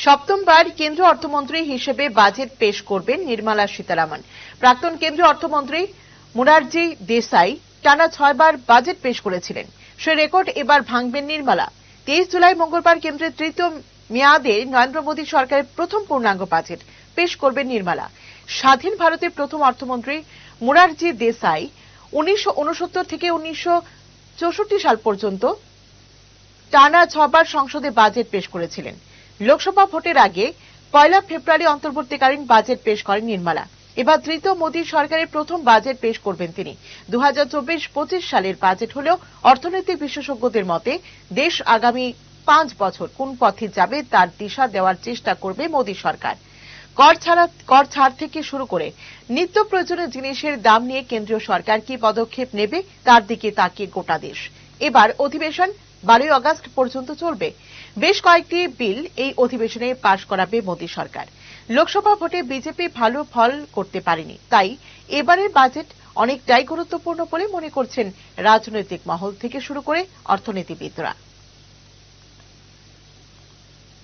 সপ্তমবার কেন্দ্রীয় অর্থমন্ত্রী হিসেবে বাজেট পেশ করবেন নির্মলা সীতারামন। প্রাক্তন কেন্দ্রীয় অর্থমন্ত্রী মোরারজি দেসাই টানা 6 বার বাজেট পেশ করেছিলেন। সেই রেকর্ড এবার ভাঙবেন নির্মলা। 23 জুলাই মঙ্গলবার কেন্দ্রের তৃতীয় মেয়াদে নরেন্দ্র মোদী সরকারের প্রথম পূর্ণাঙ্গ বাজেট পেশ করবেন নির্মলা। স্বাধীন ভারতের প্রথম অর্থমন্ত্রী মোরারজি দেসাই 1969 থেকে 1964 সাল পর্যন্ত টানা 6 বার সংসদে বাজেট পেশ করেছিলেন। লোকসভা ভোটের আগে 1 ফেব্রুয়ারি অন্তর্বর্তীকালীন বাজেট পেশ করেন নির্মলা। এবার তৃতীয় মোদী সরকারের প্রথম বাজেট পেশ করবেন তিনি। 2024-25 সালের বাজেট হলেও অর্থনৈতিক বিশেষজ্ঞদের মতে দেশ আগামী 5 বছর কোন পথে যাবে তার দিশা দেওয়ার চেষ্টা করবে মোদী সরকার। কর ছাড় থেকে শুরু করে নিত্য প্রয়োজনীয় জিনিসের দাম নিয়ে কেন্দ্রীয় সরকার কি পদক্ষেপ নেবে তার দিকে তাকিয়ে গোটা দেশ। এবার অধিবেশন 12 আগস্ট পর্যন্ত চলবে। বেশ কয়েকটি বিল এই অধিবেশনে পাশ করাবে মোদী সরকার। লোকসভা ভোটে বিজেপি ভালো ফল করতে পারেনি, তাই এবারের বাজেট অনেকটাই গুরুত্বপূর্ণ বলে মনে করছেন রাজনৈতিক মহল থেকে শুরু করে অর্থনীতিবিদরা।